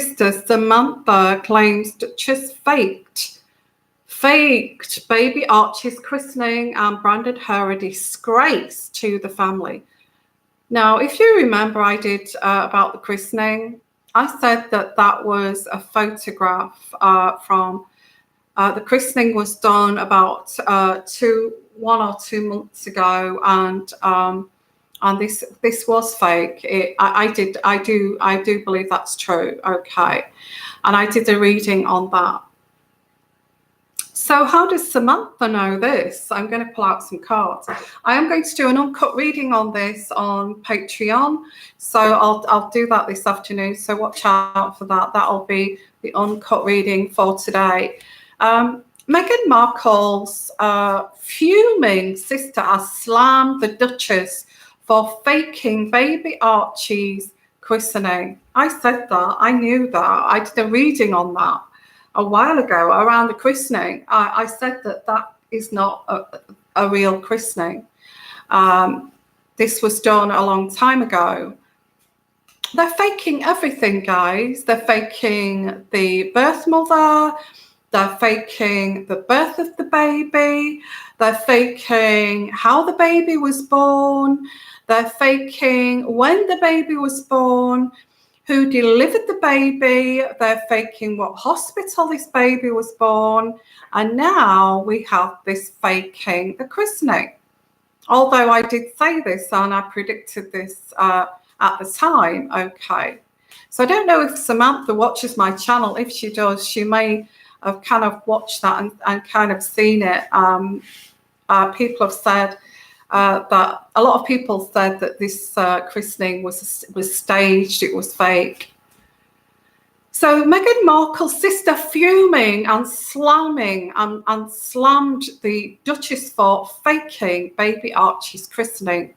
sister Samantha claims Duchess faked baby Archie's christening and branded her a disgrace to the family. Now, if you remember, I did about the christening. I said that was a photograph from the christening was done about 1 or 2 months ago, and this was fake. I do believe that's true. Okay, and I did a reading on that. So how does Samantha know this? I'm going to pull out some cards. I am going to do an uncut reading on this on Patreon, so I'll do that this afternoon. So watch out for that. That'll be the uncut reading for today. Meghan Markle's fuming sister has slammed the Duchess for faking baby Archie's christening. I said that. I knew that. I did a reading on that a while ago around the christening. I said that is not a real christening. This was done a long time ago. They're faking everything, guys. They're faking the birth mother. They're faking the birth of the baby. They're faking how the baby was born. They're faking when the baby was born, who delivered the baby. They're faking what hospital this baby was born. And now we have this faking the christening. Although I did say this and I predicted this at the time. Okay. So I don't know if Samantha watches my channel. If she does, she may have kind of watched that and kind of seen it. People have said that a lot of people said that this christening was staged, it was fake. So Meghan Markle's sister fuming and slamming and slammed the Duchess for faking baby Archie's christening,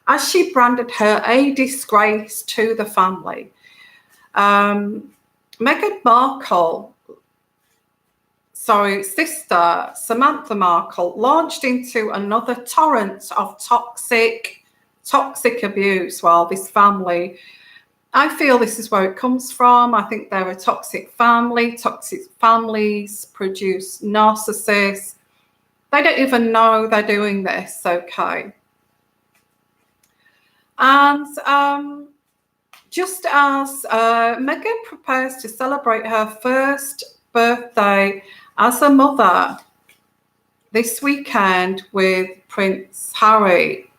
as she branded her a disgrace to the family. Meghan Markle, sister Samantha Markle, launched into another torrent of toxic abuse. Well, this family, I feel this is where it comes from. I think they're a toxic family. Toxic families produce narcissists. They don't even know they're doing this, okay? And just as Meghan prepares to celebrate her first birthday as a mother this weekend with Prince Harry,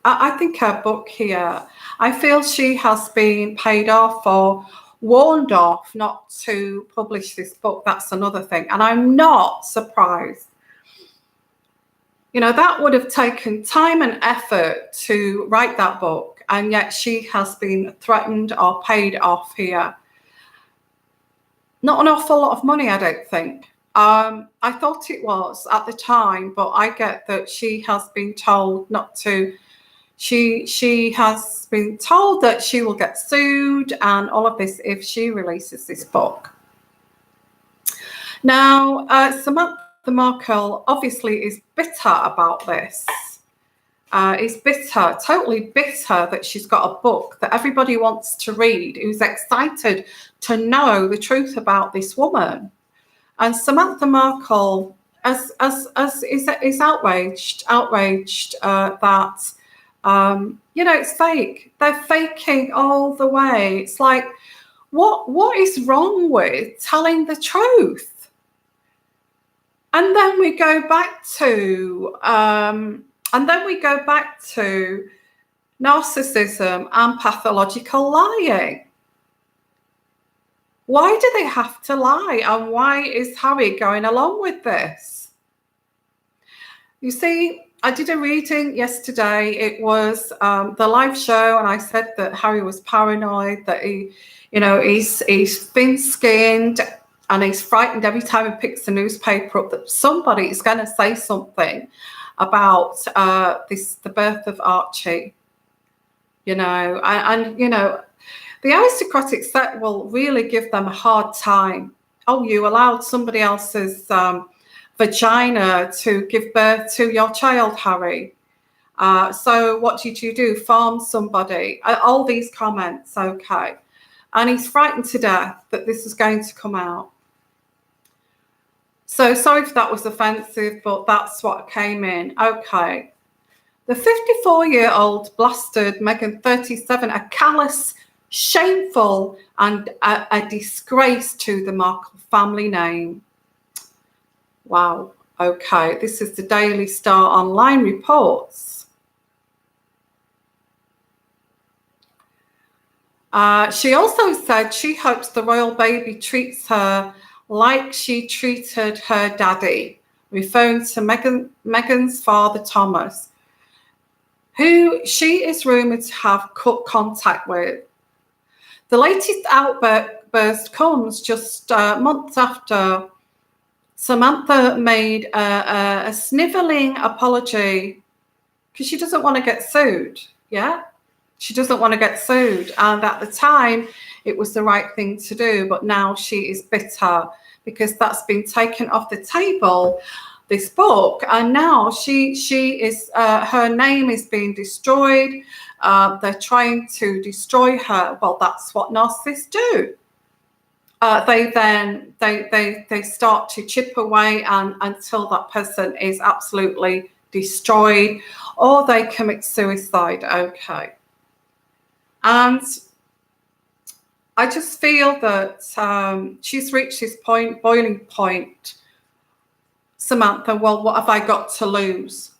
I think her book here, I feel she has been paid off or warned off not to publish this book. That's another thing. And I'm not surprised. You know, that would have taken time and effort to write that book, and yet she has been threatened or paid off here. Not an awful lot of money, I don't think. I thought it was at the time, but I get that she has been told not to. She has been told that she will get sued and all of this if she releases this book. Now, Samantha Markle obviously is bitter about this. Is bitter, totally bitter that she's got a book that everybody wants to read, who's excited to know the truth about this woman. And Samantha Markle is outraged that you know, it's fake. They're faking all the way. It's like, what is wrong with telling the truth? And then we go back to narcissism and pathological lying. Why do they have to lie? And why is Harry going along with this? You see, I did a reading yesterday. It was the live show, and I said that Harry was paranoid, that he's thin-skinned and he's frightened every time he picks the newspaper up that somebody is going to say something about the birth of Archie. You know, and you know, the aristocratic set will really give them a hard time. Oh, you allowed somebody else's vagina to give birth to your child, Harry. So what did you do? Farm somebody? All these comments, okay. and he's frightened to death that this is going to come out. So sorry if that was offensive, but that's what came in. Okay. The 54-year-old blasted Meghan 37 a callous, shameful, and a disgrace to the Markle family name. Wow. Okay. This is the Daily Star Online reports. She also said she hopes the royal baby treats her like she treated her daddy, referring to Meghan's father, Thomas, who she is rumoured to have cut contact with. The latest outburst comes just months after Samantha made a snivelling apology because she doesn't want to get sued. Yeah, she doesn't want to get sued. And at the time, it was the right thing to do. But now she is bitter because that's been taken off the table, this book. And now she is, her name is being destroyed. They're trying to destroy her. Well, that's what narcissists do. They start to chip away until that person is absolutely destroyed, or they commit suicide. Okay. And I just feel that she's reached this boiling point. Samantha, well, what have I got to lose?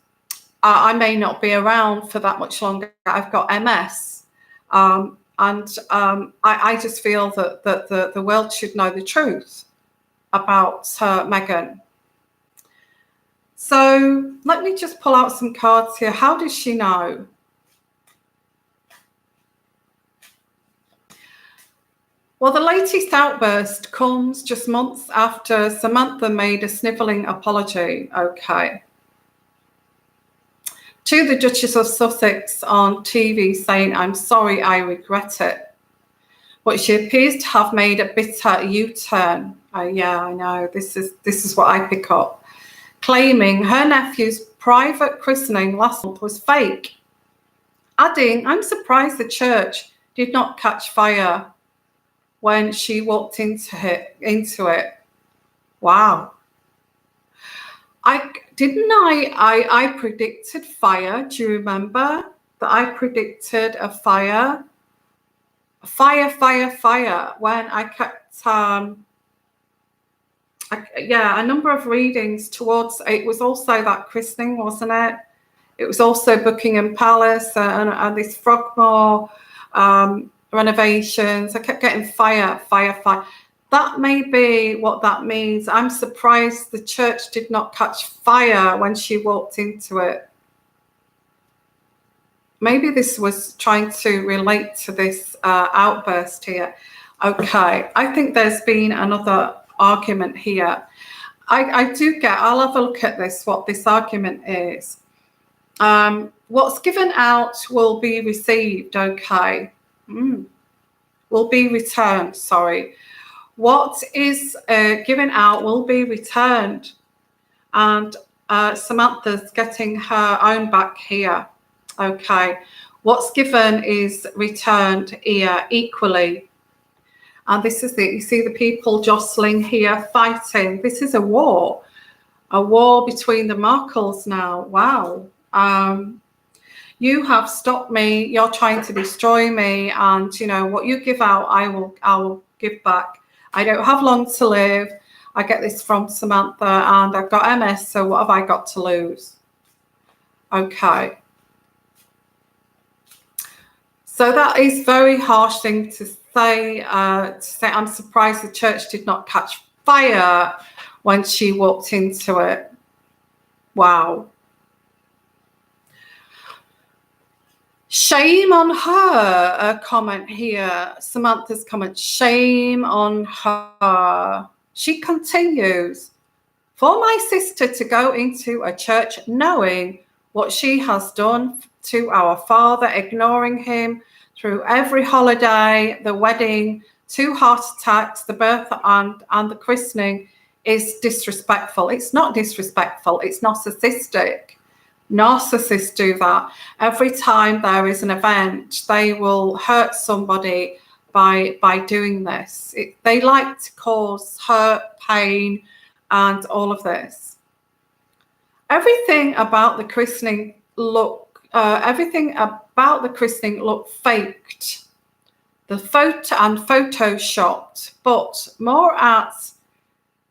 I may not be around for that much longer. I've got MS. I just feel that the world should know the truth about Meghan. So let me just pull out some cards here. How does she know? Well, the latest outburst comes just months after Samantha made a snivelling apology. Okay. To the Duchess of Sussex on TV, saying, "I'm sorry, I regret it." But she appears to have made a bitter U-turn. Yeah, I know. This is what I pick up. Claiming her nephew's private christening last month was fake. Adding, "I'm surprised the church did not catch fire when she walked into it. Wow. I predicted fire. Do you remember that I predicted a fire? Fire. When I kept, a number of readings towards, it was also that christening, wasn't it? It was also Buckingham Palace and this Frogmore renovations. I kept getting fire. That may be what that means. I'm surprised the church did not catch fire when she walked into it. Maybe this was trying to relate to this outburst here. Okay, I think there's been another argument here. I'll have a look at this, what this argument is. What's given out will be received, okay. Will be returned, sorry. What is given out will be returned. And Samantha's getting her own back here. Okay. What's given is returned here equally. And this is it. You see the people jostling here, fighting. This is a war between the Markles now. Wow. You have stopped me. You're trying to destroy me. And, you know, what you give out, I will give back. I don't have long to live. I get this from Samantha, and I've got MS, so what have I got to lose? Okay. So that is a very harsh thing to say. I'm surprised the church did not catch fire when she walked into it. Wow. Shame on her, a comment here. Samantha's comment, shame on her. She continues, for my sister to go into a church knowing what she has done to our father, ignoring him through every holiday, the wedding, 2 heart attacks, the birth and the christening, is disrespectful. It's not disrespectful, it's narcissistic. Narcissists do that. Every time there is an event, they will hurt somebody by doing this. They like to cause hurt, pain, and all of this. Everything about the christening looked faked. The photo and photoshopped, but more at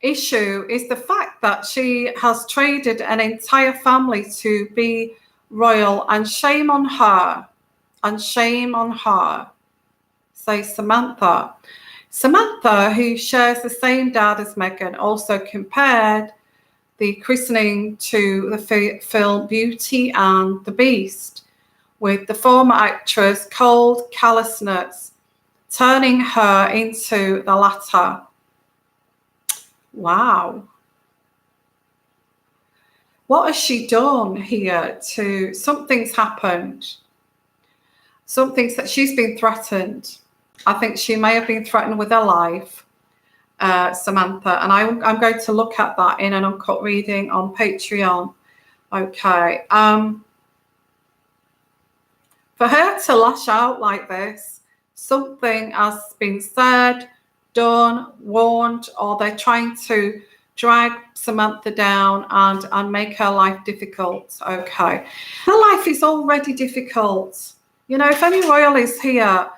issue is the fact that she has traded an entire family to be royal, and shame on her, says Samantha. Samantha, who shares the same dad as Meghan, also compared the christening to the film Beauty and the Beast, with the former actress' cold callousness turning her into the latter. Wow. What has she done here something's happened. Something's that she's been threatened. I think she may have been threatened with her life, Samantha, and I'm going to look at that in an uncut reading on Patreon. Okay. For her to lash out like this, something has been said, done, warned, or they're trying to drag Samantha down and make her life difficult. Okay. Her life is already difficult. You know, if any royal is here, her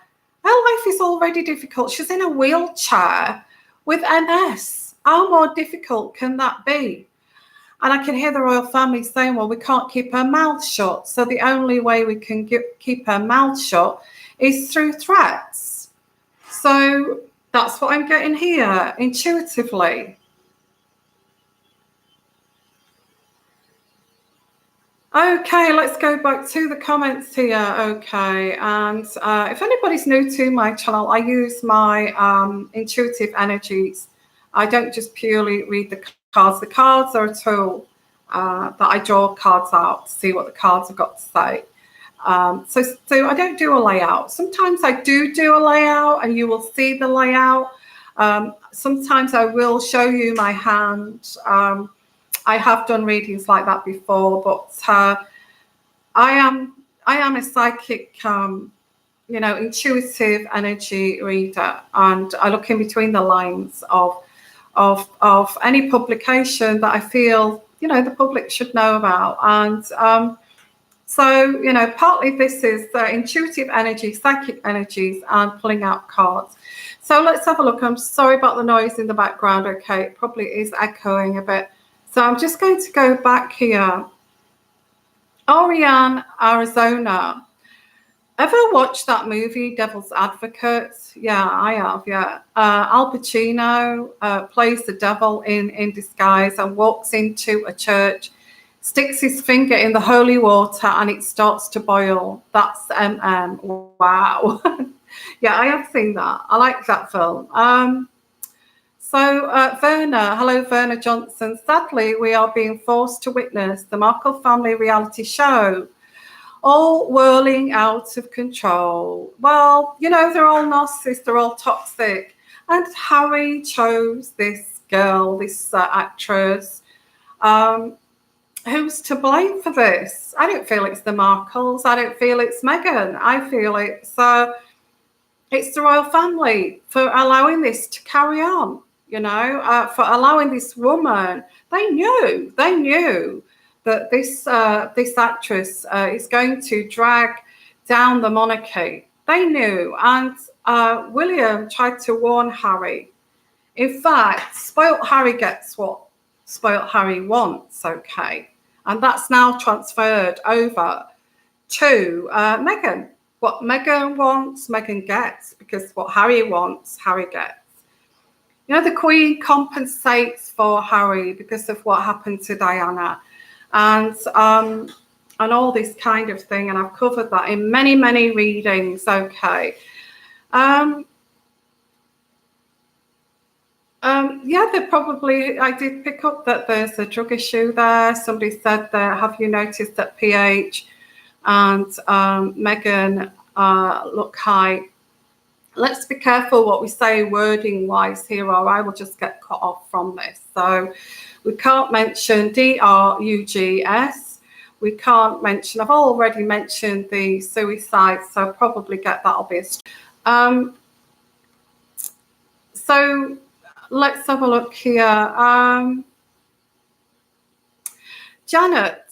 life is already difficult. She's in a wheelchair with MS. How more difficult can that be? And I can hear the royal family saying, well, we can't keep her mouth shut. So the only way we can keep her mouth shut is through threats. So that's what I'm getting here intuitively. Okay, let's go back to the comments here. Okay, and if anybody's new to my channel, I use my intuitive energies. I don't just purely read the cards. The cards are a tool that I draw cards out to see what the cards have got to say. So I don't do a layout. Sometimes I do a layout and you will see the layout. Sometimes I will show you my hand. I have done readings like that before, but I am a psychic, intuitive energy reader, and I look in between the lines of any publication that I feel, the public should know about. And so, partly this is intuitive energy, psychic energies, and pulling out cards. So let's have a look. I'm sorry about the noise in the background. Okay, it probably is echoing a bit. So I'm just going to go back here. Oriane, Arizona. Ever watched that movie, Devil's Advocate? Yeah, I have, yeah. Al Pacino plays the devil in disguise and walks into a church, sticks his finger in the holy water, and it starts to boil. That's wow. Yeah, I have seen that. I like that film. So Verna, hello, Verna Johnson. Sadly, we are being forced to witness the Markle family reality show, all whirling out of control. Well, they're all narcissists, they're all toxic. And Harry chose this girl, this actress. Who's to blame for this? I don't feel it's the Markles. I don't feel it's Meghan. I feel it's the royal family for allowing this to carry on. For allowing this woman. They knew that this actress is going to drag down the monarchy. They knew, and William tried to warn Harry. In fact, spoilt Harry gets what spoilt Harry wants, okay? And that's now transferred over to Meghan. What Meghan wants, Meghan gets, because what Harry wants, Harry gets. The Queen compensates for Harry because of what happened to Diana, and all this kind of thing. And I've covered that in many, many readings. Okay. Yeah, I did pick up that there's a drug issue there. Somebody said there, have you noticed that PH and Meghan look high? Let's be careful what we say wording wise here, or I will just get cut off from this. So we can't mention drugs. We can't mention, I've already mentioned the suicide, so probably get that obvious. So let's have a look here. Janet,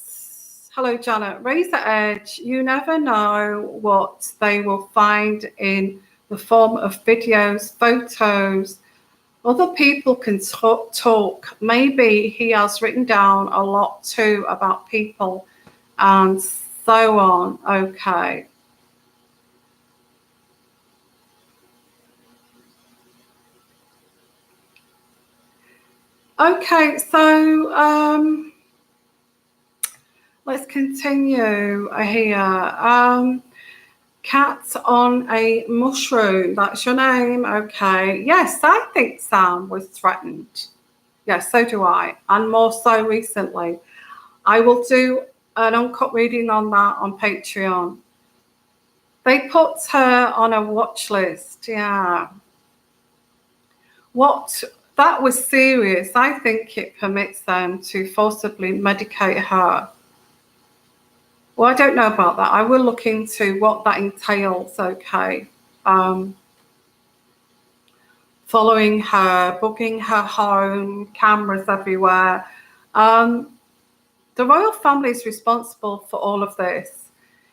hello Janet, raise the edge. You never know what they will find in the form of videos, photos. Other people can talk. Maybe he has written down a lot too about people and so on. Okay. Okay, so let's continue here. Cat on a mushroom, that's your name. Okay. Yes, I think Sam was threatened. Yes, so do I. And more so recently. I will do an uncut reading on that on Patreon. They put her on a watch list. Yeah. That was serious. I think it permits them to forcibly medicate her. Well, I don't know about that. I will look into what that entails, okay. Following her, booking her home, cameras everywhere. The royal family is responsible for all of this.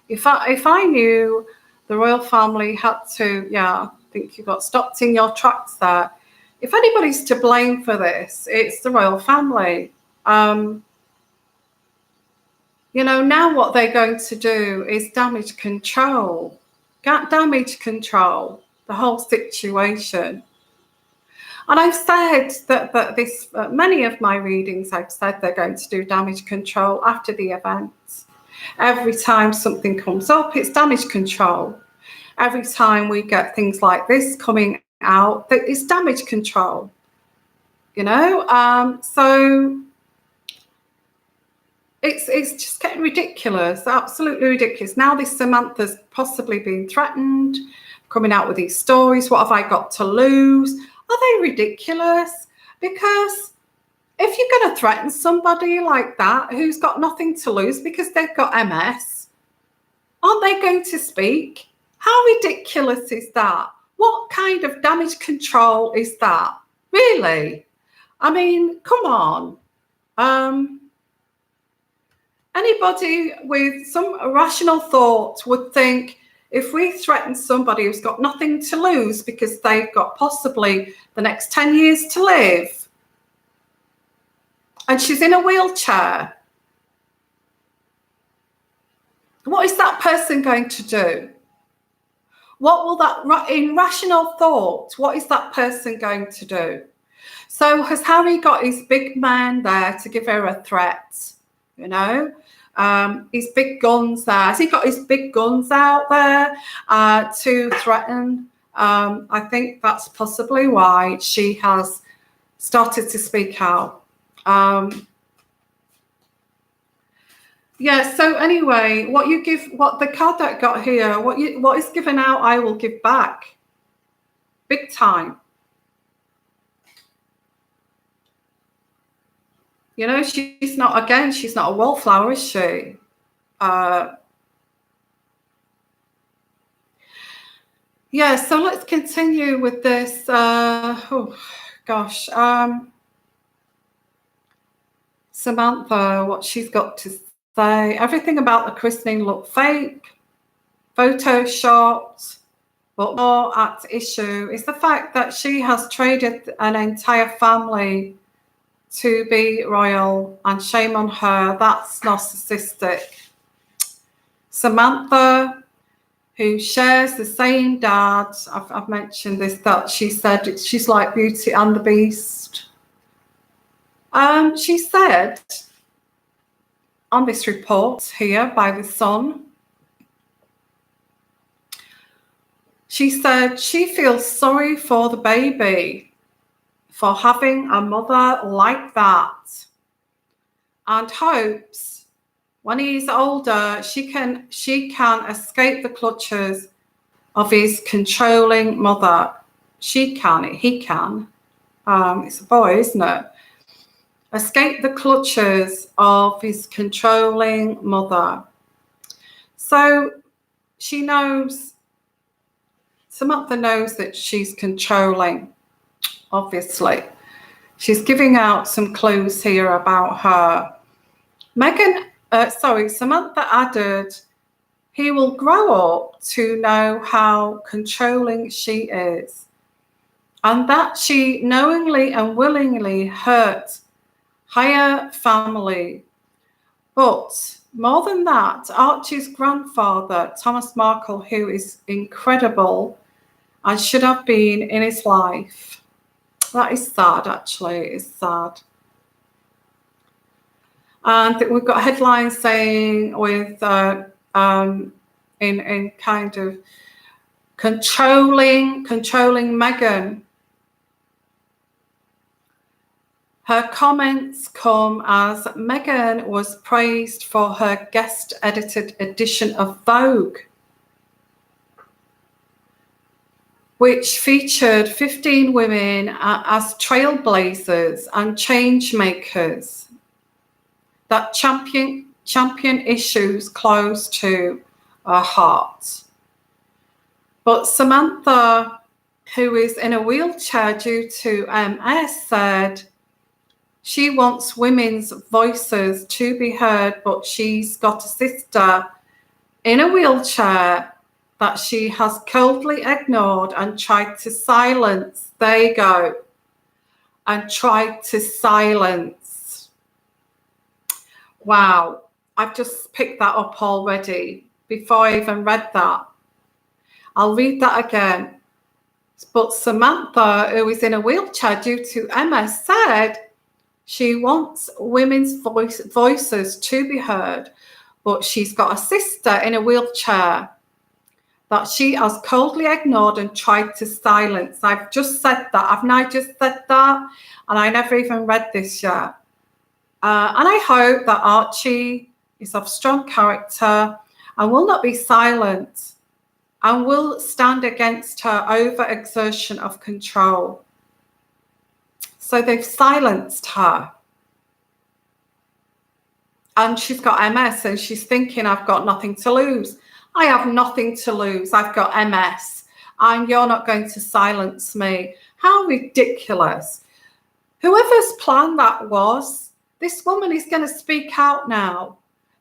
If I knew the royal family had to, yeah, I think you got stopped in your tracks there. If anybody's to blame for this, it's the royal family. You know, now what they're going to do is damage control the whole situation. And I've said that this, many of my readings, I've said they're going to do damage control after the event. Every time something comes up, it's damage control. Every time we get things like this coming out, it's damage control. You know, so it's just getting ridiculous, absolutely ridiculous. Now this Samantha's possibly being threatened, coming out with these stories. What have I got to lose? Are they ridiculous? Because if you're going to threaten somebody like that who's got nothing to lose because they've got MS, aren't they going to speak? How ridiculous is that? What kind of damage control is that? Really? I mean, come on. Anybody with some rational thought would think if we threaten somebody who's got nothing to lose because they've got possibly the next 10 years to live and she's in a wheelchair, what is that person going to do? What will that, in rational thought, what is that person going to do? So has Harry got his big man there to give her a threat? You know, his big guns there. Has he got his big guns out there to threaten? I think that's possibly why she has started to speak out. Yeah, so anyway, what the card that I got here, what is given out, I will give back. Big time. You know, she's not a wallflower, is she? Yeah, so let's continue with this. Oh, gosh. Samantha, what she's got to say. Everything about the christening looked fake, photoshopped, but more at issue is the fact that she has traded an entire family to be royal, and shame on her. That's narcissistic. Samantha, who shares the same dad, I've mentioned this, that she said she's like Beauty and the Beast. She said on this report here by The Sun, she said she feels sorry for the baby for having a mother like that and hopes when he's older she can escape the clutches of his controlling mother. He can. It's a boy, isn't it? Escape the clutches of his controlling mother. So Samantha knows that she's controlling. obviously. She's giving out some clues here about her. Samantha added, he will grow up to know how controlling she is, and that she knowingly and willingly hurt her family. But more than that, Archie's grandfather, Thomas Markle, who is incredible and should have been in his life. That is sad, actually. It's sad. And we've got headlines saying with in kind of controlling Meghan. Her comments come as Meghan was praised for her guest-edited edition of Vogue, which featured 15 women as trailblazers and change makers that champion issues close to her heart. But Samantha, who is in a wheelchair due to MS, said she wants women's voices to be heard, but she's got a sister in a wheelchair that she has coldly ignored and tried to silence. There you go. And tried to silence. Wow. I've just picked that up already before I even read that. I'll read that again. But Samantha, who is in a wheelchair due to MS, said she wants women's voices to be heard, but she's got a sister in a wheelchair that she has coldly ignored and tried to silence. I've just said that. Haven't I just said that? And I never even read this yet. And I hope that Archie is of strong character and will not be silent and will stand against her overexertion of control. So they've silenced her. And she's got MS and she's thinking, I've got nothing to lose. I have nothing to lose. I've got MS and you're not going to silence me. How ridiculous. Whoever's plan that was, this woman is going to speak out now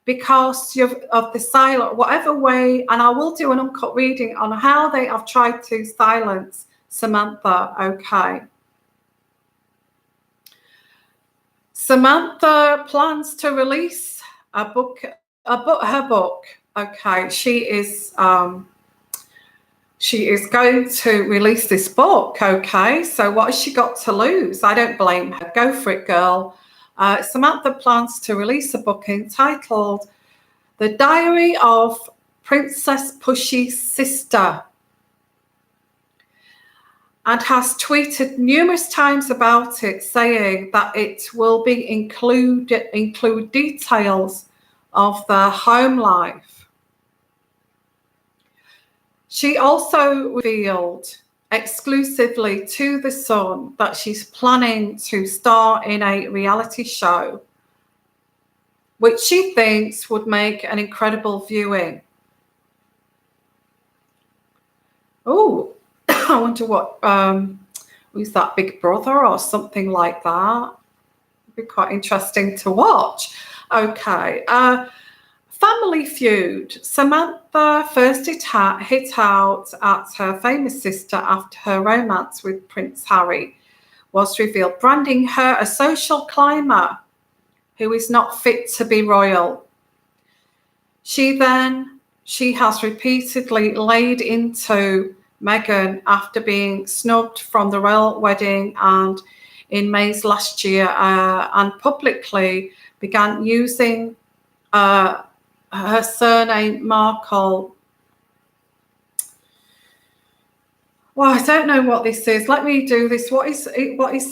because of the silence, whatever way, and I will do an uncut reading on how they have tried to silence Samantha, okay. Samantha plans to release her book, okay. She is going to release this book, okay. So what has she got to lose? I don't blame her. Go for it, girl. Samantha plans to release a book entitled The Diary of Princess Pushy's Sister, and has tweeted numerous times about it, saying that it will be include details of their home life. She also revealed exclusively to The Sun that she's planning to star in a reality show, which she thinks would make an incredible viewing. Oh, I wonder what, who's that, Big Brother or something like that? It'd be quite interesting to watch. Okay. Family Feud. Samantha first hit out at her famous sister after her romance with Prince Harry was revealed, branding her a social climber who is not fit to be royal. She has repeatedly laid into Meghan after being snubbed from the royal wedding and in May's last year, and publicly began using her surname Markle. Well, I don't know what this is. Let me do this. What is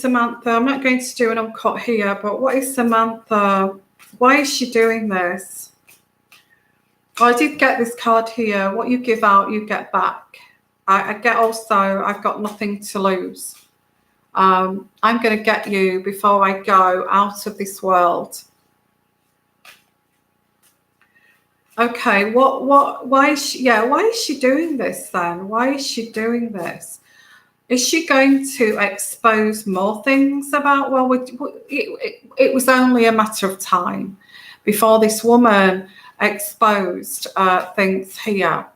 Samantha? I'm not going to do an uncut here, but what is Samantha? Why is she doing this? I did get this card here. What you give out, you get back. I get also, I've got nothing to lose. I'm going to get you before I go out of this world. Okay, why is she doing this then? Why is she doing this? Is she going to expose more things about, well, it was only a matter of time before this woman exposed things here.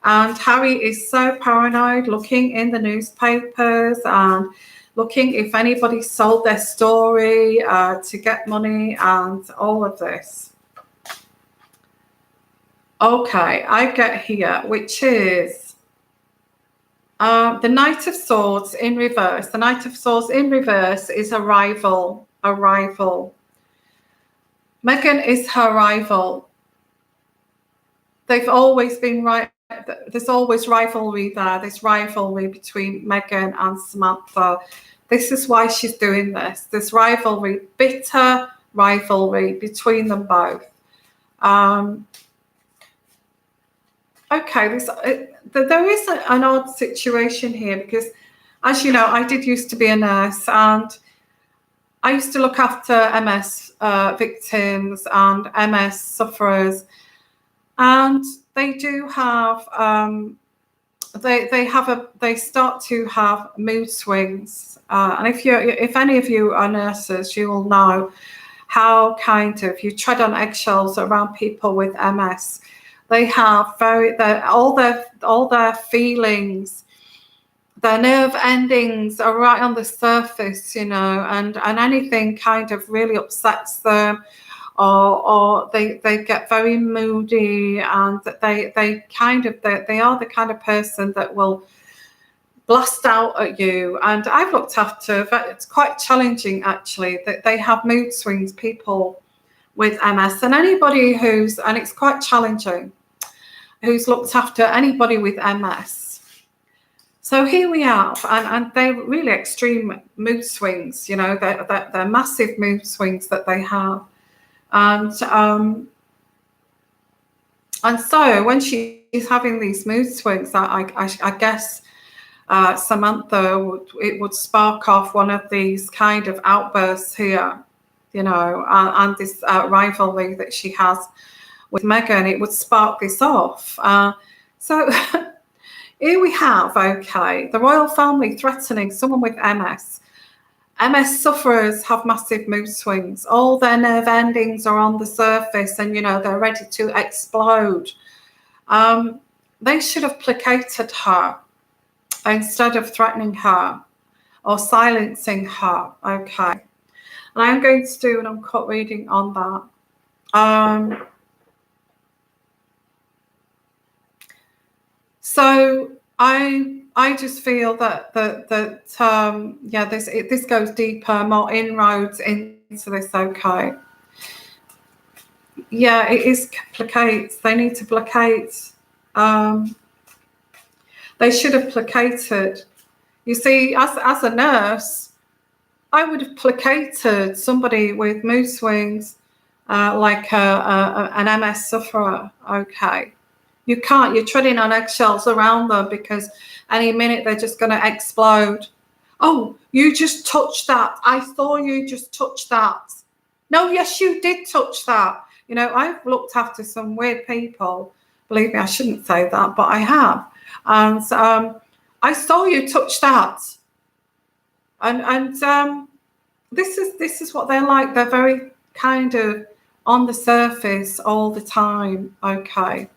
And Harry is so paranoid, looking in the newspapers and looking if anybody sold their story to get money and all of this. Okay, I get here, which is the Knight of Swords in reverse. The Knight of Swords in reverse is a rival. A rival. Meghan is her rival. They've always been right. There's always rivalry there. There's rivalry between Meghan and Samantha. This is why she's doing this. There's rivalry, bitter rivalry between them both. Okay, there is an odd situation here because, as you know, I did used to be a nurse and I used to look after MS victims and MS sufferers, and they do have they start to have mood swings, and if any of you are nurses, you will know how kind of you tread on eggshells around people with MS. They have all their feelings, their nerve endings are right on the surface, you know, and anything kind of really upsets them, or they get very moody, and they are the kind of person that will blast out at you. And I've looked after, it's quite challenging actually, that they have mood swings, people with MS, and anybody and it's quite challenging, who's looked after anybody with MS. So here we have, and they're really extreme mood swings, you know, they're massive mood swings that they have. And so when she's having these mood swings, I guess Samantha would spark off one of these kind of outbursts here, you know, and this rivalry that she has with Meghan, it would spark this off. So here we have, okay, the royal family threatening someone with MS. MS sufferers have massive mood swings. All their nerve endings are on the surface and, you know, they're ready to explode. They should have placated her instead of threatening her or silencing her, okay. And I'm going to do an uncut reading on that. So I just feel that this goes deeper, more inroads into this. Okay, yeah, it is placate. They need to placate. They should have placated. You see, as a nurse, I would have placated somebody with mood swings, like an MS sufferer. Okay. You can't, you're treading on eggshells around them because any minute they're just going to explode. Oh, you just touched that. I saw you just touch that. No, yes, you did touch that. You know, I've looked after some weird people. Believe me, I shouldn't say that, but I have. And I saw you touch that. And this is what they're like. They're very kind of on the surface all the time. Okay.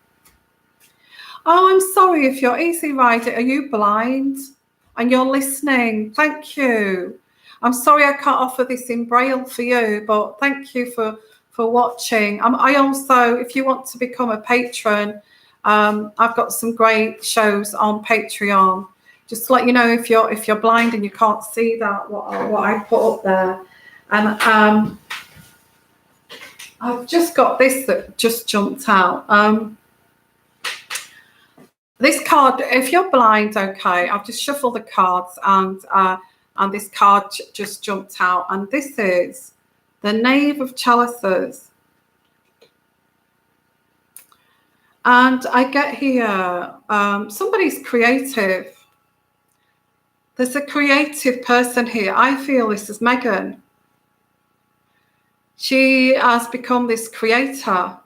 Oh, I'm sorry if you're easy rider. Are you blind? And you're listening. Thank you. I'm sorry I can't offer this in Braille for you, but thank you for watching. I also, if you want to become a patron, I've got some great shows on Patreon. Just to let you know, if you're blind and you can't see that, what I put up there. And I've just got this that just jumped out. This card, if you're blind, okay, I've just shuffled the cards and this card just jumped out. And this is the Knave of Chalices. And I get here, somebody's creative. There's a creative person here. I feel this is Meghan. She has become this creator.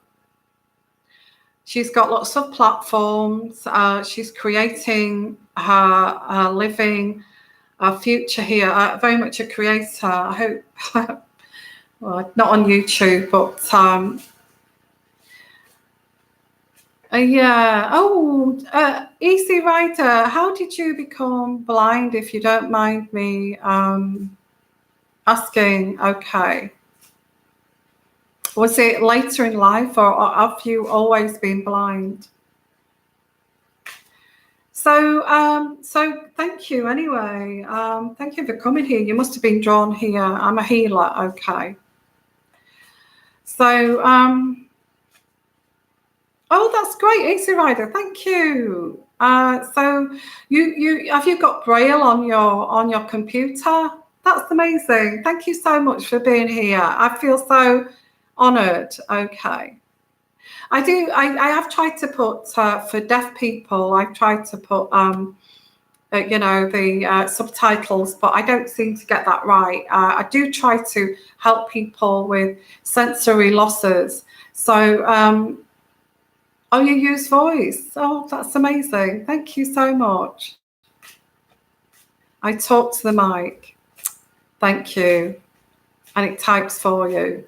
She's got lots of platforms. She's creating her living, her future here. Very much a creator. I hope, well, not on YouTube, but yeah. Oh, Easy Rider, how did you become blind, if you don't mind me asking? Okay. Was it later in life, or have you always been blind? So thank you anyway. Thank you for coming here. You must have been drawn here. I'm a healer. Okay. So, oh, that's great, Easy Rider. Thank you. So you have you got Braille on your computer? That's amazing. Thank you so much for being here. I feel so honoured. Okay. I have tried to put for deaf people. I've tried to put the subtitles, but I don't seem to get that right. I do try to help people with sensory losses. So, oh, you use voice. Oh, that's amazing. Thank you so much. I talk to the mic. Thank you. And it types for you.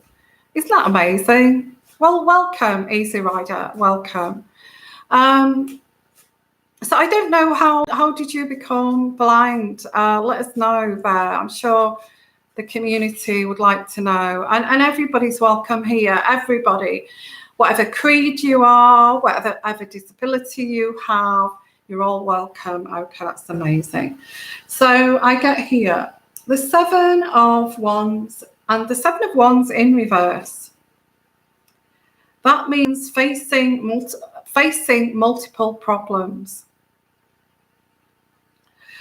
Isn't that amazing? Well, welcome, Easy Rider. Welcome. So I don't know how did you become blind? Let us know there. I'm sure the community would like to know. And everybody's welcome here. Everybody, whatever creed you are, whatever disability you have, you're all welcome. Okay, that's amazing. So I get here the 7 of Wands, and the 7 of Wands in reverse. That means facing multiple problems.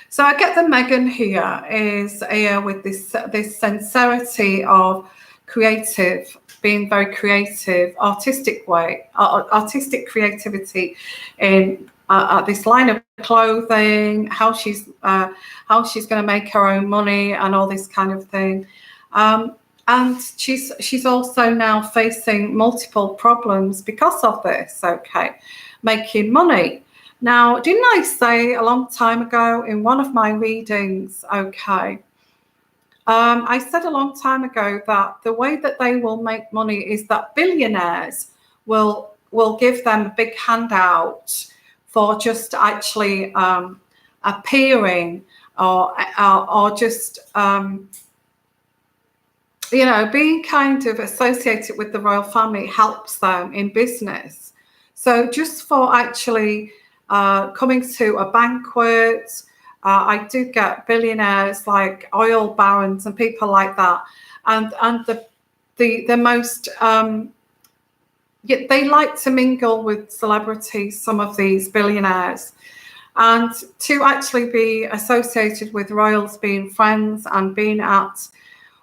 So I get the Meghan here is here with this sincerity of being very creative, artistic creativity in this line of clothing, how she's going to make her own money and all this kind of thing. And she's also now facing multiple problems because of this, okay, making money. Now, didn't I say a long time ago in one of my readings, okay, I said a long time ago that the way that they will make money is that billionaires will give them a big handout for just actually appearing or just being kind of associated with the royal family helps them in business. So just for actually coming to a banquet, I do get billionaires like oil barons and people like that, and the most they like to mingle with celebrities, some of these billionaires, and to actually be associated with royals, being friends and being at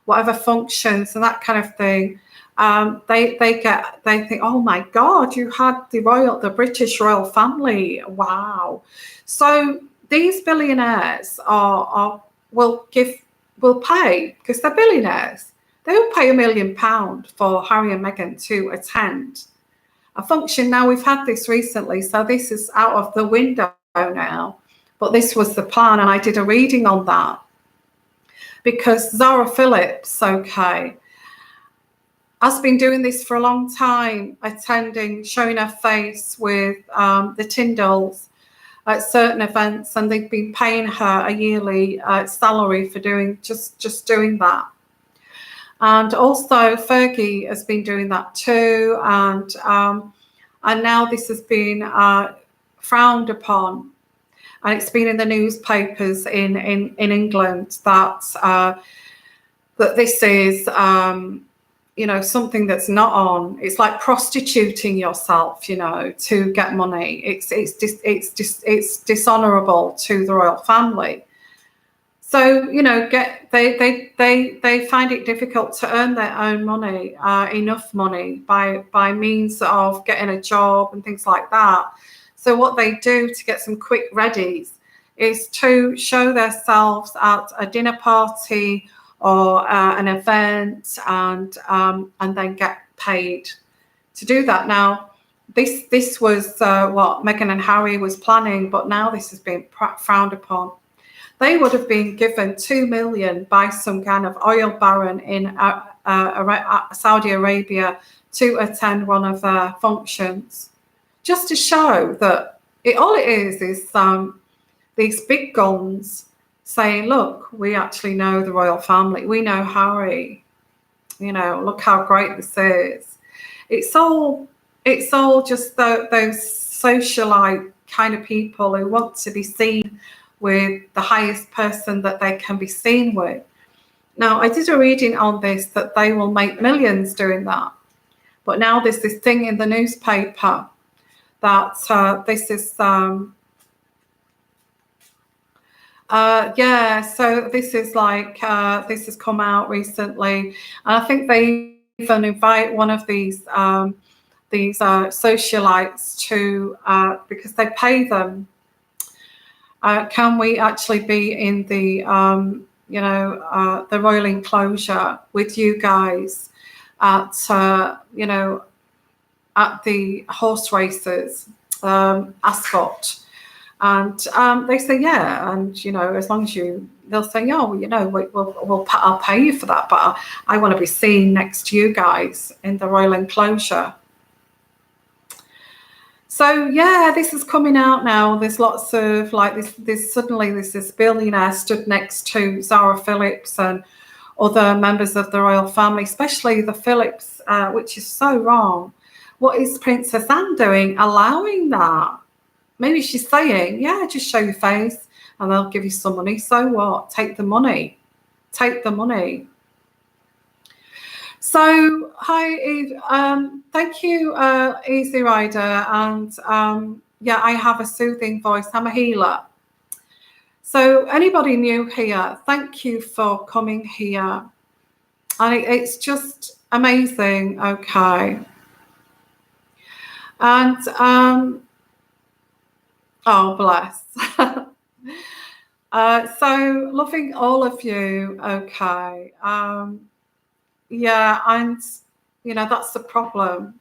whatever functions and that kind of thing, they think, oh my God, you had the British royal family, wow. So these billionaires will pay, because they're billionaires. They will pay £1 million for Harry and Meghan to attend a function. Now, we've had this recently, so this is out of the window now, but this was the plan, and I did a reading on that. Because Zara Phillips, okay, has been doing this for a long time, showing her face with the Tyndalls at certain events, and they've been paying her a yearly salary for just doing that. And also Fergie has been doing that too, and now this has been frowned upon. And it's been in the newspapers in England that this is something that's not on. It's like prostituting yourself, to get money. It's dishonourable to the royal family. So they find it difficult to earn their own money, enough money by means of getting a job and things like that. So what they do to get some quick readies is to show themselves at a dinner party or an event, and then get paid to do that. Now, this was what Meghan and Harry was planning, but now this has been frowned upon. They would have been given 2 million by some kind of oil baron in Saudi Arabia to attend one of their functions, just to show that all it is these big guns saying, look, we actually know the royal family, we know Harry, look how great this is. It's all just those socialite kind of people who want to be seen with the highest person that they can be seen with. Now, I did a reading on this that they will make millions doing that. But now there's this thing in the newspaper that this is, so this is like, this has come out recently. And I think they even invite one of these socialites to, because they pay them. Can we actually be in the, the royal enclosure with you guys at, at the horse races, Ascot? And they say, yeah. And, as long as they'll say, oh, I'll pay you for that. But I want to be seen next to you guys in the royal enclosure. So, yeah, this is coming out now. There's lots of like this suddenly this billionaire stood next to Zara Phillips and other members of the royal family, especially the Phillips, which is so wrong. What is Princess Anne doing, allowing that? Maybe she's saying, yeah, just show your face and they'll give you some money. So what? Take the money. Take the money. So, hi, Eve. Thank you, Easy Rider. And I have a soothing voice. I'm a healer. So anybody new here, thank you for coming here. And it's just amazing. Okay. And, oh, bless. So loving all of you. Okay. Yeah, and that's the problem.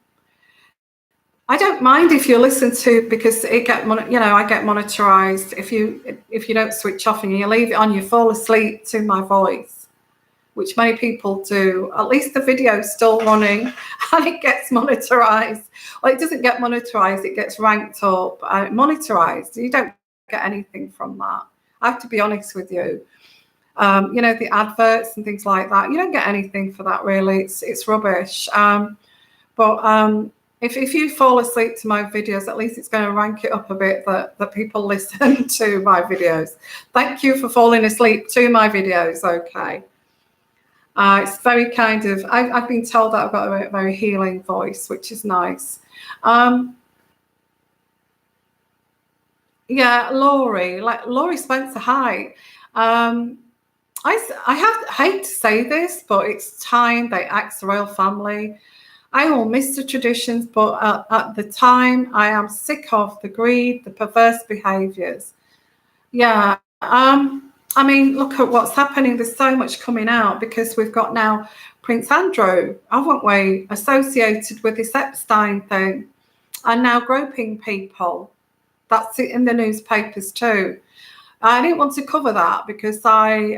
I don't mind if you listen to, because I get monetized. If you don't switch off and you leave it on, you fall asleep to my voice, which many people do. At least the video's still running and it gets monetized. Well, it doesn't get monetized, it gets ranked up. Monetized, you don't get anything from that. I have to be honest with you. The adverts and things like that, you don't get anything for that, really. It's rubbish. But if you fall asleep to my videos, at least it's going to rank it up a bit that people listen to my videos. Thank you for falling asleep to my videos. Okay. It's very kind of, I've been told that I've got a very healing voice, which is nice. Yeah, Laurie Spencer, hi. I hate to say this, but it's time they axe the royal family. I will miss the traditions, but at the time, I am sick of the greed, the perverse behaviours. Yeah, I mean, look at what's happening. There's so much coming out because we've got now Prince Andrew, haven't we, associated with this Epstein thing, and now groping people. That's it in the newspapers too. I didn't want to cover that because I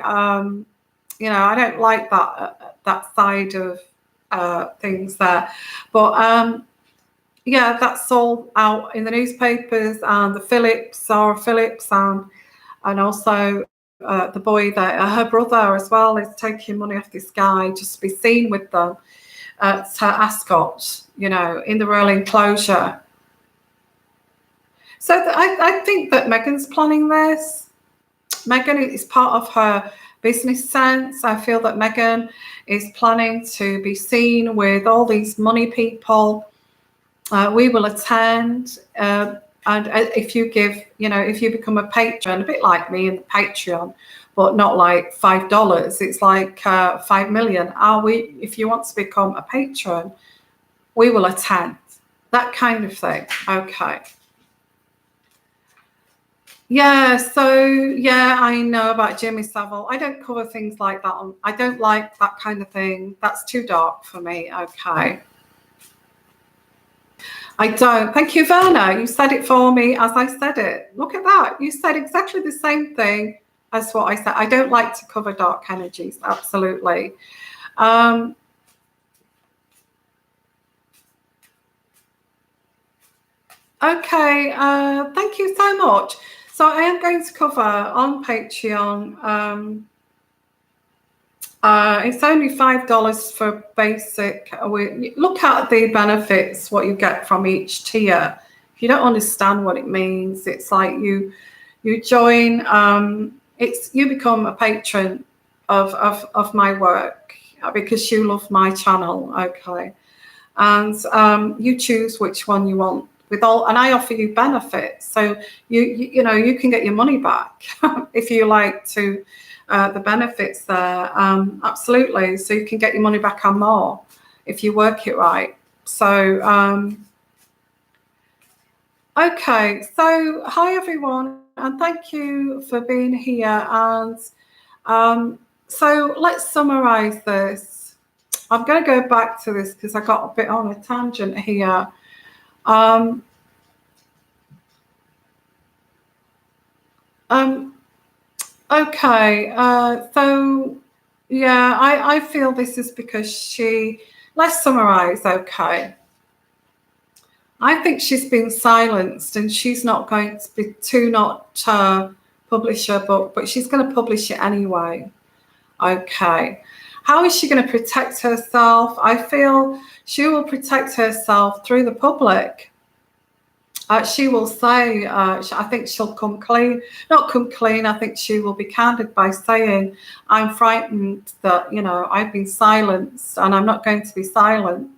don't like that side of things there. But yeah, that's all out in the newspapers, and the Phillips, Zara Phillips, and also the boy that her brother as well is taking money off this guy just to be seen with them at Ascot, in the royal enclosure. So I think that Meghan's planning this. Meghan is part of her business sense. I feel that Meghan is planning to be seen with all these money people. We will attend, and if you give, if you become a patron, a bit like me in the Patreon, but not like $5, it's like 5 million. If you want to become a patron, we will attend. That kind of thing. Okay. Yeah, so yeah, I know about Jimmy Savile. I don't cover things like that. I don't like that kind of thing. That's too dark for me. Okay. I don't. Thank you, Verna. You said it for me as I said it. Look at that. You said exactly the same thing as what I said. I don't like to cover dark energies. Absolutely. Okay. Thank you so much. So I am going to cover on Patreon. It's only $5 for basic. Look at the benefits, what you get from each tier. If you don't understand what it means, it's like you join. You become a patron of my work because you love my channel. Okay, and you choose which one you want. And I offer you benefits, so you can get your money back if you like to. The benefits there, absolutely. So you can get your money back and more if you work it right. So, okay. So, hi everyone, and thank you for being here. And so let's summarize this. I'm going to go back to this because I got a bit on a tangent here. Okay, so yeah, I feel this is because let's summarize, okay. I think she's been silenced and she's not going to not publish her book, but she's going to publish it anyway. Okay. How is she going to protect herself? I feel she will protect herself through the public. She will say, I think she'll come clean, not come clean. I think she will be candid by saying, I'm frightened that, I've been silenced and I'm not going to be silent.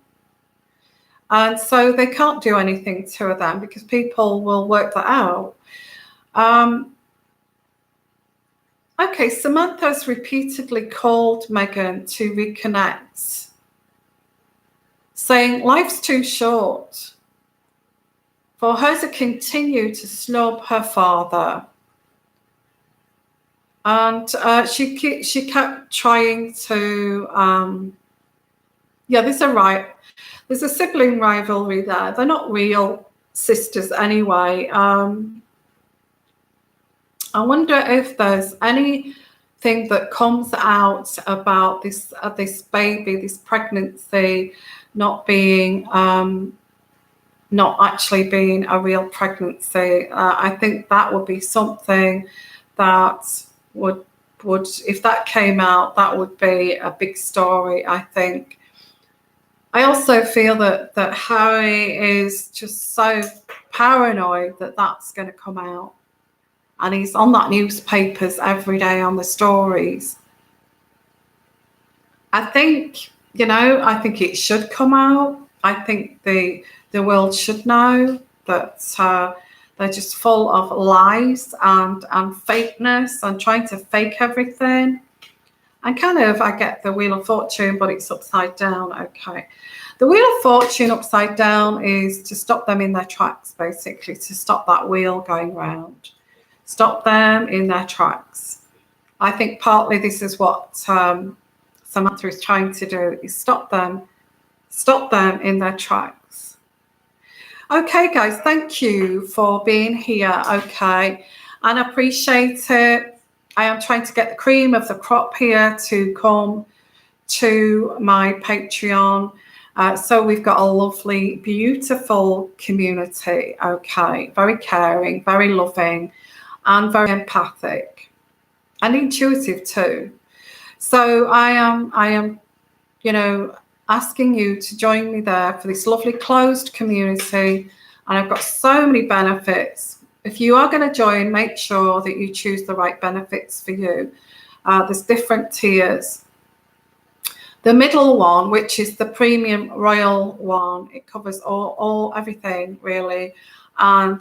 And so they can't do anything to her then because people will work that out. Okay, Samantha's repeatedly called Meghan to reconnect, saying life's too short for her to continue to snub her father. And she kept trying to, there's a sibling rivalry there. They're not real sisters anyway. I wonder if there's anything that comes out about this baby, this pregnancy, not actually being a real pregnancy. I think that would be something that would if that came out, that would be a big story, I think. I also feel that Harry is just so paranoid that that's going to come out. And he's on that newspapers every day on the stories. I think, I think it should come out. I think the world should know that they're just full of lies and fakeness and trying to fake everything. And kind of, I get the Wheel of Fortune, but it's upside down. Okay. The Wheel of Fortune upside down is to stop them in their tracks, basically, to stop that wheel going round. Stop them in their tracks. I think partly this is what Samantha is trying to do, is stop them in their tracks. Okay, guys, thank you for being here. Okay, and I appreciate it. I am trying to get the cream of the crop here to come to my Patreon. So we've got a lovely, beautiful community. Okay, very caring, very loving, and very empathic and intuitive too. So I am, asking you to join me there for this lovely closed community. And I've got so many benefits. If you are going to join, make sure that you choose the right benefits for you. There's different tiers. The middle one, which is the premium royal one, it covers everything really. And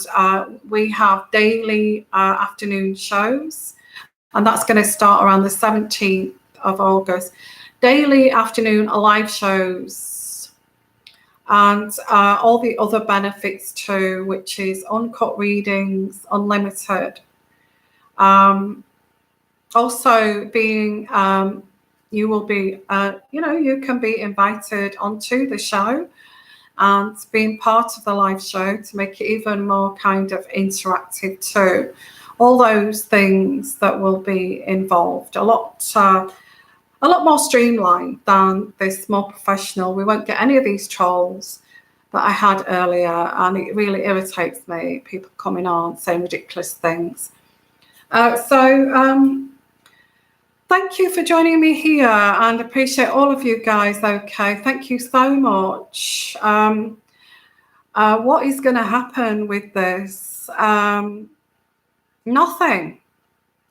we have daily afternoon shows, and that's going to start around the 17th of August. Daily afternoon live shows, and all the other benefits too, which is uncut readings, unlimited. Also being, you will be, you can be invited onto the show. and being part of the live show to make it even more kind of interactive too. All those things that will be involved, a lot more streamlined than this, more professional. We won't get any of these trolls that I had earlier, and it really irritates me, people coming on saying ridiculous things. Thank you for joining me here, and appreciate all of you guys. Okay, thank you so much. What is going to happen with this? Nothing.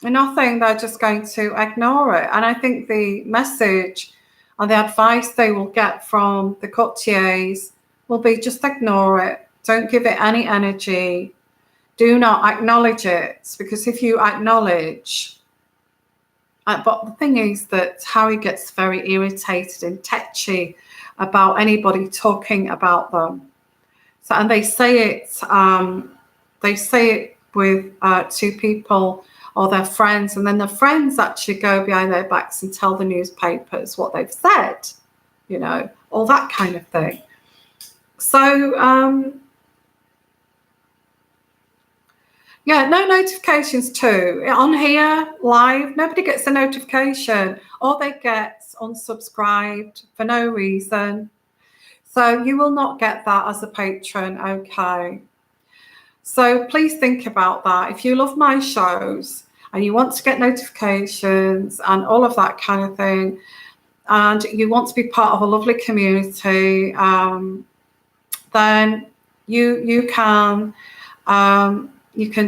They're just going to ignore it. And I think the message and the advice they will get from the courtiers will be just ignore it. Don't give it any energy. Do not acknowledge it, because if you acknowledge, but the thing is that Harry gets very irritated and tetchy about anybody talking about them. So, and they say it with two people or their friends, and then the friends actually go behind their backs and tell the newspapers what they've said, you know, all that kind of thing. So, yeah, no notifications too. On here, live, nobody gets a notification. All they get unsubscribed for no reason. So you will not get that as a patron, okay? So please think about that. If you love my shows and you want to get notifications and all of that kind of thing, and you want to be part of a lovely community, then you can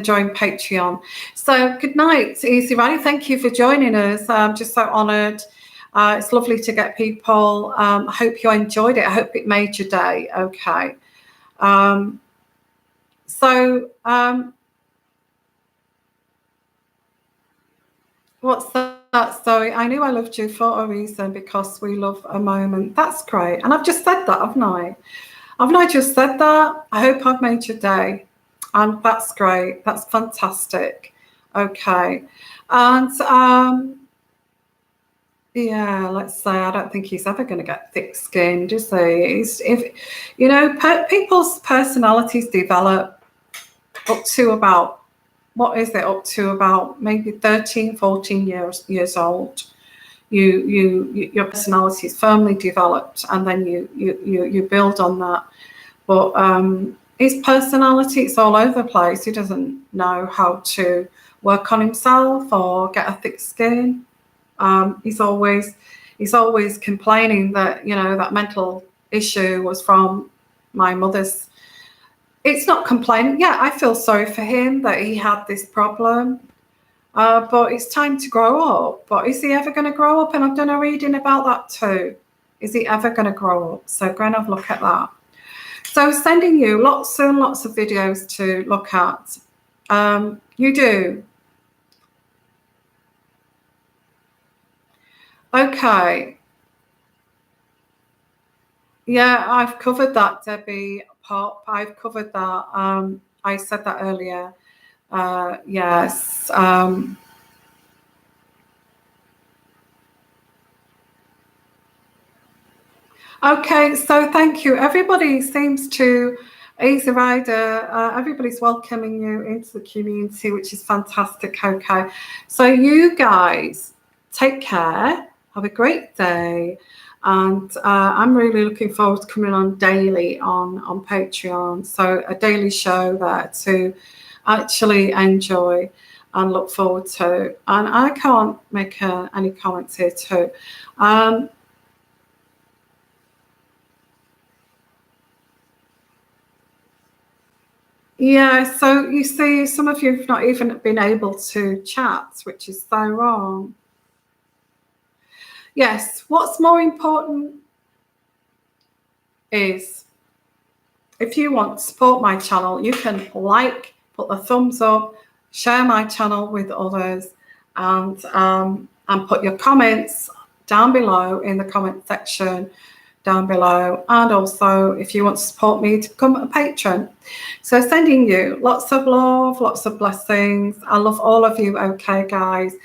join Patreon. So good night, Easy Rider. Thank you for joining us. I'm just so honoured. It's lovely to get people. I hope you enjoyed it. I hope it made your day. Okay. What's that? Sorry, I knew I loved you for a reason, because we love a moment. That's great. And I've just said that, haven't I? Haven't I just said that? I hope I've made your day. And that's great. That's fantastic. Okay. And yeah, let's say I don't think he's ever going to get thick-skinned, is he? People's personalities develop up to about, up to about maybe 13, 14 years old. Your personality is firmly developed, and then you build on that. But his personality is all over the place. He doesn't know how to work on himself or get a thick skin. He's always complaining that, that mental issue was from my mother's. It's not complaining. Yeah, I feel sorry for him that he had this problem. But it's time to grow up. But is he ever going to grow up? And I've done a reading about that too. Is he ever going to grow up? So go and have a look at that. So sending you lots and lots of videos to look at. You do. Okay. Yeah, I've covered that, Debbie Pop. I've covered that. I said that earlier. Yes. Okay, so thank you. Everybody seems to, Easy Rider, everybody's welcoming you into the community, which is fantastic. Okay, so you guys take care. Have a great day. And I'm really looking forward to coming on daily on Patreon. So a daily show there to actually enjoy and look forward to. And I can't make any comments here too. Yeah, so you see, some of you have not even been able to chat, which is so wrong. Yes, what's more important is, if you want to support my channel, you can like, put the thumbs up, share my channel with others, and put your comments down below in the comment section down below. And also, if you want to support me, to become a patron. So sending you lots of love, lots of blessings. I love all of you. Okay, guys,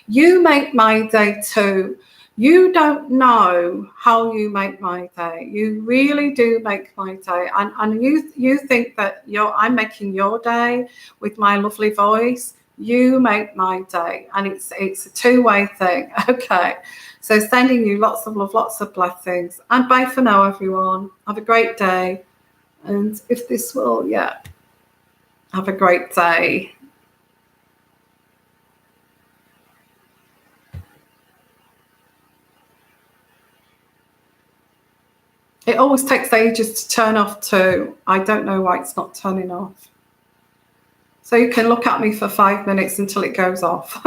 you make my day too. You don't know how you make my day. You really do make my day. And you think that I'm making your day with my lovely voice. You make my day. And it's a two-way thing. Okay. So sending you lots of love, lots of blessings. And bye for now, everyone. Have a great day. And if this will, have a great day. It always takes ages to turn off too. I don't know why it's not turning off. So you can look at me for 5 minutes until it goes off.